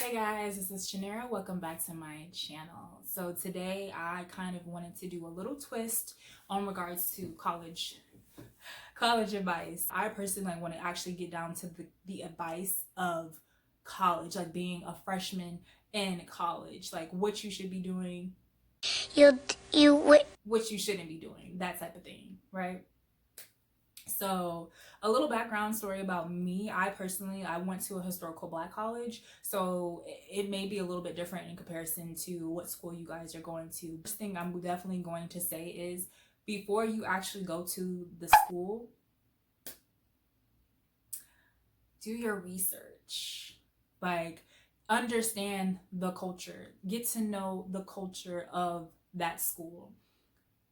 Hey guys, this is Shanera. Welcome back to my channel. So today I kind of wanted to do a little twist on regards to college advice. I personally want to actually get down to the advice of college, like being a freshman in college, like what you should be doing, what you shouldn't be doing, that type of thing, right? So a little background story about me. I went to a historical Black college, so it may be a little bit different in comparison to what school you guys are going to. First thing I'm definitely going to say is, before you actually go to the school, do your research. Like, understand the culture, get to know the culture of that school.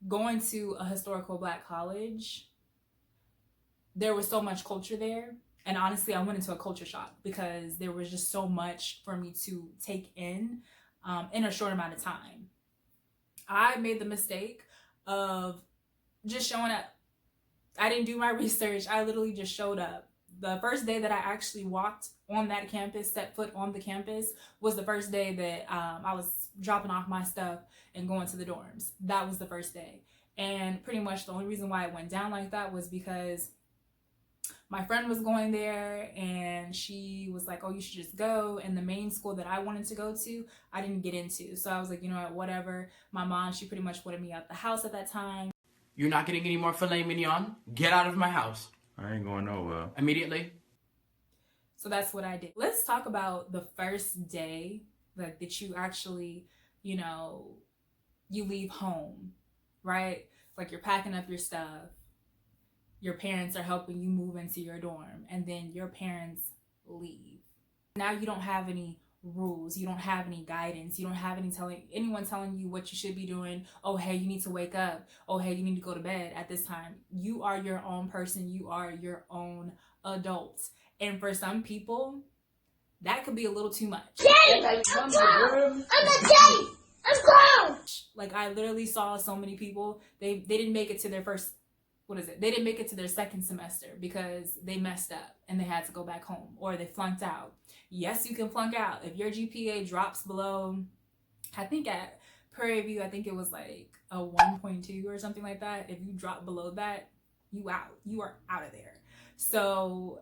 Going to a historical Black college, there was so much culture there, and honestly I went into a culture shock because there was just so much for me to take in a short amount of time. I made the mistake of just showing up. I didn't do my research. I literally just showed up. The first day that I actually walked on that campus, set foot on the campus, was the first day that I was dropping off my stuff and going to the dorms. That was the first day. And pretty much the only reason why it went down like that was because my friend was going there and she was like, oh, you should just go. And the main school that I wanted to go to, I didn't get into. So I was like, you know what, whatever. My mom, she pretty much wanted me out the house at that time. You're not getting any more filet mignon. Get out of my house. I ain't going nowhere. Immediately. So that's what I did. Let's talk about the first day, like, that you actually, you leave home, right? Like, you're packing up your stuff. Your parents are helping you move into your dorm, and then your parents leave. Now you don't have any rules, you don't have any guidance, you don't have anyone telling you what you should be doing. Oh, hey, you need to wake up. Oh, hey, you need to go to bed at this time. You are your own person, you are your own adult. And for some people, that could be a little too much. Daddy, I'm grown. I'm a daddy. I'm grown. Like, I literally saw so many people, they didn't make it to their they didn't make it to their second semester because they messed up and they had to go back home, or they flunked out. Yes, you can flunk out. If your GPA drops below, I think at Prairie View, I think it was like a 1.2 or something like that. If you drop below that, you are out of there. So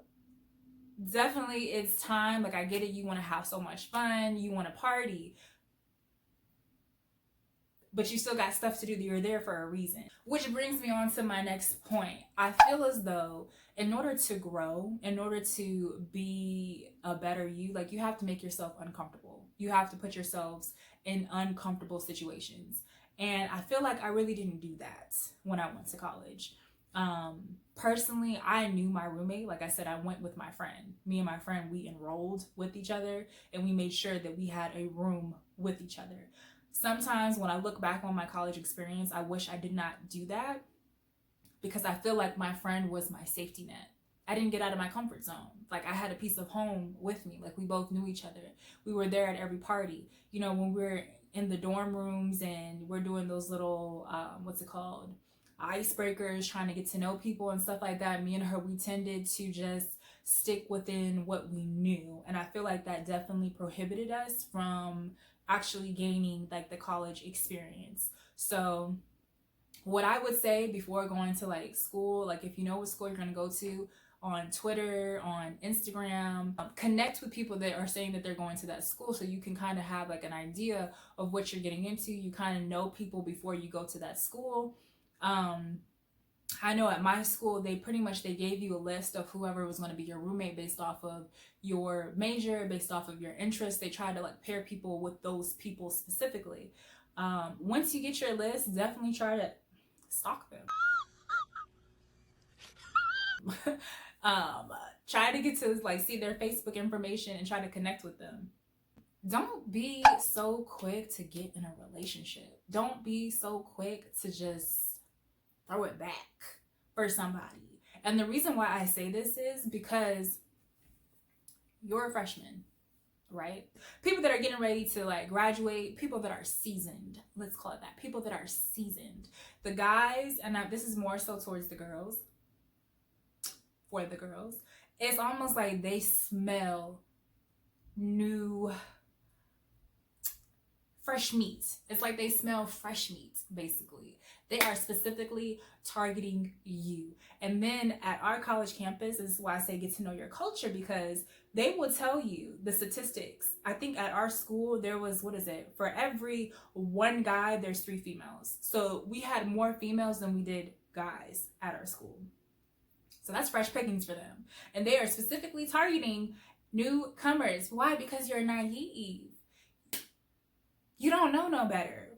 definitely it's time. Like, I get it, you want to have so much fun, you want to party, but you still got stuff to do. You're there for a reason. Which brings me on to my next point. I feel as though in order to grow, in order to be a better you, like, you have to make yourself uncomfortable. You have to put yourselves in uncomfortable situations. And I feel like I really didn't do that when I went to college. Personally, I knew my roommate. Like I said, I went with my friend. Me and my friend, we enrolled with each other, and we made sure that we had a room with each other. Sometimes when I look back on my college experience, I wish I did not do that, because I feel like my friend was my safety net. I didn't get out of my comfort zone. Like, I had a piece of home with me. Like, we both knew each other. We were there at every party. You know, when we're in the dorm rooms and we're doing those little, icebreakers, trying to get to know people and stuff like that, me and her, we tended to just stick within what we knew. And I feel like that definitely prohibited us from actually gaining, like, the college experience. So what I would say before going to, like, school, like, if you know what school you're going to go to, on Twitter, on Instagram, connect with people that are saying that they're going to that school, so you can kind of have, like, an idea of what you're getting into. You kind of know people before you go to that school. I know at my school, they gave you a list of whoever was going to be your roommate based off of your major, based off of your interests. They tried to, like, pair people with those people specifically. Once you get your list, definitely try to stalk them. Try to get to, like, see their Facebook information and try to connect with them. Don't be so quick to get in a relationship. Don't be so quick to just throw it back for somebody. And the reason why I say this is because you're a freshman, right? People that are getting ready to, like, graduate, people that are seasoned, let's call it that, people that are seasoned. The guys, and this is more so towards the girls, for the girls, it's almost like they smell new fresh meat. It's like they smell fresh meat, basically. They are specifically targeting you. And then at our college campus, this is why I say get to know your culture, because they will tell you the statistics. I think at our school, there was, for every one guy, there's 3 females. So we had more females than we did guys at our school. So that's fresh pickings for them. And they are specifically targeting newcomers. Why? Because you're naive. You don't know no better.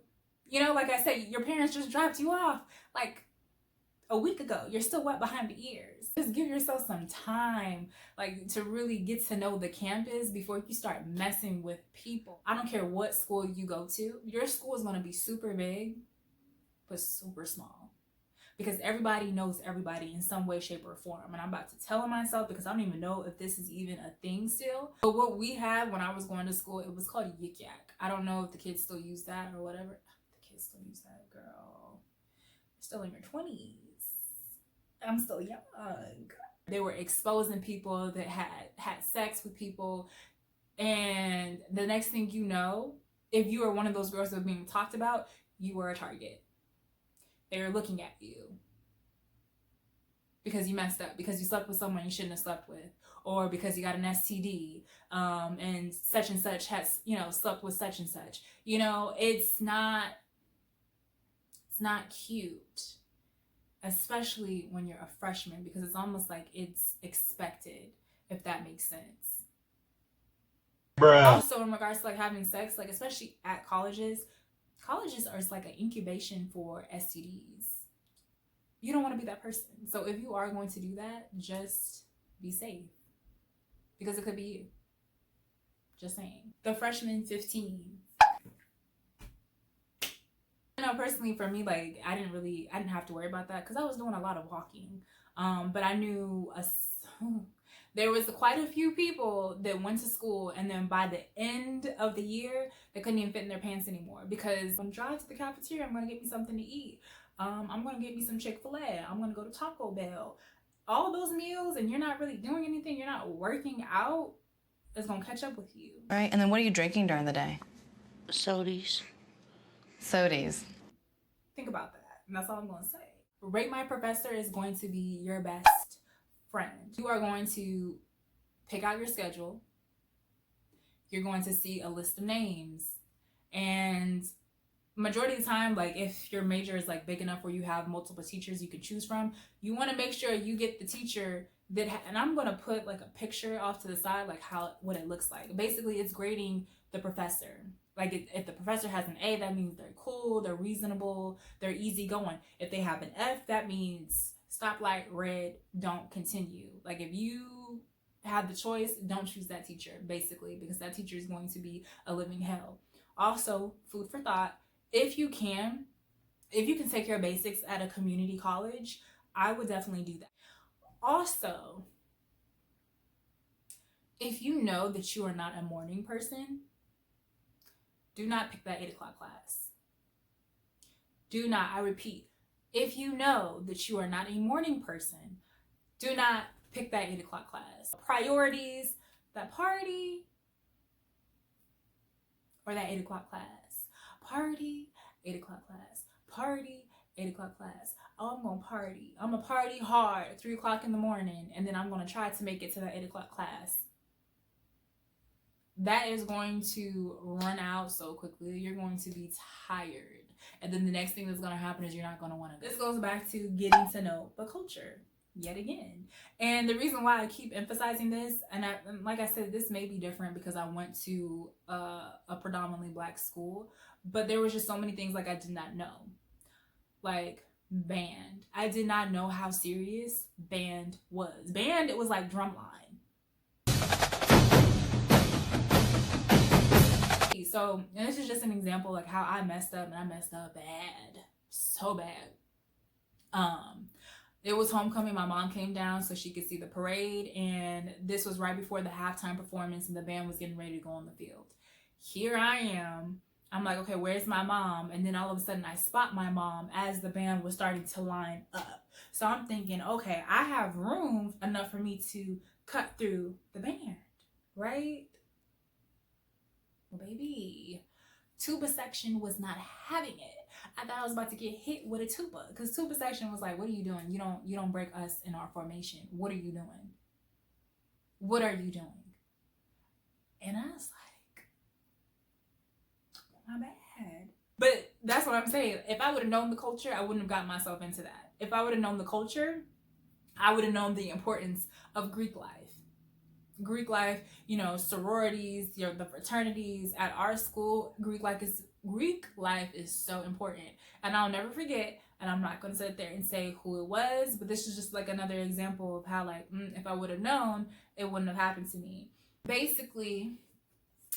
You know, like I said, your parents just dropped you off like a week ago. You're still wet behind the ears. Just give yourself some time, like, to really get to know the campus before you start messing with people. I don't care what school you go to. Your school is going to be super big, but super small. Because everybody knows everybody in some way, shape, or form. And I'm about to tell myself, because I don't even know if this is even a thing still. But what we had when I was going to school, it was called Yik Yak. I don't know if the kids still use that or whatever. The kids still use that, girl. You're still in your 20s. I'm still young. They were exposing people that had sex with people. And the next thing you know, if you were one of those girls that were being talked about, you were a target. They were looking at you because you messed up, because you slept with someone you shouldn't have slept with, or because you got an STD, and such has, slept with such and such. It's not cute, especially when you're a freshman, because it's almost like it's expected, if that makes sense. Bruh. Also, in regards to like having sex, like especially at colleges are like an incubation for STDs. You don't want to be that person. So if you are going to do that, just be safe, because it could be you. Just saying. The freshman 15. Personally for me, like I didn't have to worry about that because I was doing a lot of walking. But I knew there was quite a few people that went to school, and then by the end of the year, they couldn't even fit in their pants anymore, because I'm driving to the cafeteria, I'm going to get me something to eat. I'm going to get me some Chick-fil-A. I'm going to go to Taco Bell. All those meals, and you're not really doing anything, you're not working out, it's going to catch up with you. Right, and then what are you drinking during the day? Sodies. Think about that, and that's all I'm going to say. Rate My Professor is going to be your best friend. You are going to pick out your schedule. You're going to see a list of names, and majority of the time, like if your major is like big enough where you have multiple teachers you can choose from, you want to make sure you get the teacher that and I'm going to put like a picture off to the side, like what it looks like. Basically, it's grading the professor. Like if the professor has an A, that means they're cool, they're reasonable, they're easygoing. If they have an F, that means stoplight, red, don't continue. Like if you have the choice, don't choose that teacher, basically, because that teacher is going to be a living hell. Also, food for thought, if you can take your basics at a community college, I would definitely do that. Also, if you know that you are not a morning person, do not pick that 8 o'clock class. Do not, I repeat, if you know that you are not a morning person, do not pick that 8 o'clock class. Priorities, that party, or that 8 o'clock class. Party, 8 o'clock class. Party, 8 o'clock class. Oh, I'm gonna party. I'm gonna party hard at 3 o'clock in the morning, and then I'm gonna try to make it to that 8 o'clock class. That is going to run out so quickly. You're going to be tired. And then the next thing that's going to happen is you're not going to want to. This goes back to getting to know the culture yet again. And the reason why I keep emphasizing this, and like I said, this may be different because I went to a predominantly Black school, but there was just so many things like I did not know. Like band. I did not know how serious band was. Band, it was like drumline. So, and this is just an example like how I messed up, and I messed up bad, so bad. It was homecoming. My mom came down so she could see the parade, and this was right before the halftime performance, and the band was getting ready to go on the field. Here I am. I'm like, okay, where's my mom? And then all of a sudden I spot my mom as the band was starting to line up. So I'm thinking, okay, I have room enough for me to cut through the band, right? Well, baby, Tuba section was not having it. I thought I was about to get hit with a tuba because tuba section was like, what are you doing? You don't break us in our formation. What are you doing? What are you doing? And I was like, my bad. But that's what I'm saying. If I would have known the culture, I wouldn't have gotten myself into that. If I would have known the culture, I would have known the importance of Greek life. Greek life, you know, sororities, the fraternities at our school. Greek life is so important, and I'll never forget. And I'm not going to sit there and say who it was, but this is just like another example of how, like, if I would have known, it wouldn't have happened to me. Basically,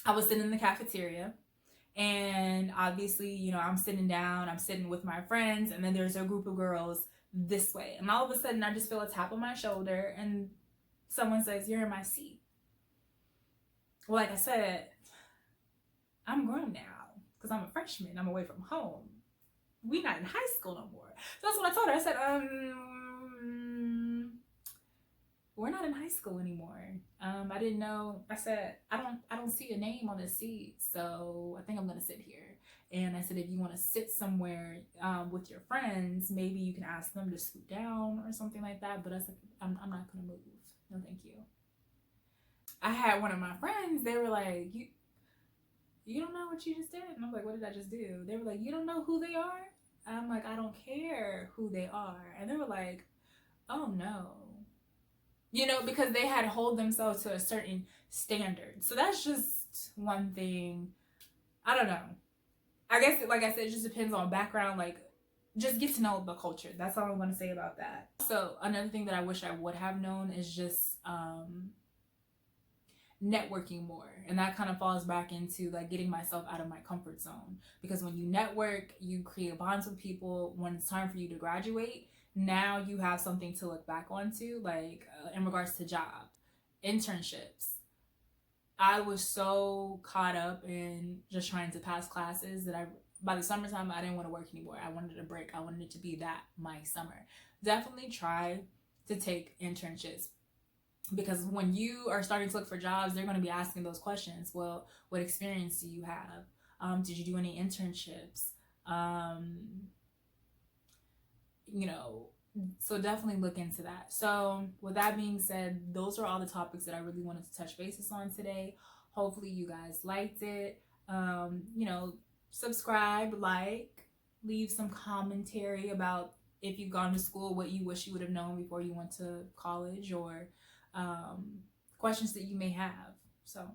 I was sitting in the cafeteria, and obviously, you know, I'm sitting down, I'm sitting with my friends, and then there's a group of girls this way, and all of a sudden, I just feel a tap on my shoulder, and someone says, "You're in my seat." Well, like I said, I'm grown now because I'm a freshman. I'm away from home. We not in high school no more. So that's what I told her. I said, we're not in high school anymore. I didn't know. I said, I don't see a name on the seat, so I think I'm gonna sit here. And I said, if you want to sit somewhere with your friends, maybe you can ask them to scoot down or something like that. But I said, I'm not gonna move. No, thank you. I had one of my friends. They were like, you don't know what you just did? And I'm like, what did I just do? They were like, you don't know who they are? And I'm like, I don't care who they are. And they were like, oh no. You know, because they had hold themselves to a certain standard. So that's just one thing. I don't know. I guess, like I said, it just depends on background. Like, just get to know the culture. That's all I'm going to say about that. So another thing that I wish I would have known is just networking more. And that kind of falls back into like getting myself out of my comfort zone. Because when you network, you create bonds with people. When it's time for you to graduate, now you have something to look back onto, like in regards to job, internships. I was so caught up in just trying to pass classes that by the summertime, I didn't want to work anymore. I wanted a break. I wanted it to be that my summer. Definitely try to take internships, because when you are starting to look for jobs, they're going to be asking those questions. Well, what experience do you have? Did you do any internships? You know, so definitely look into that. So with that being said, those are all the topics that I really wanted to touch bases on today. Hopefully you guys liked it. You know, subscribe, like, leave some commentary about if you've gone to school, what you wish you would have known before you went to college, or questions that you may have. So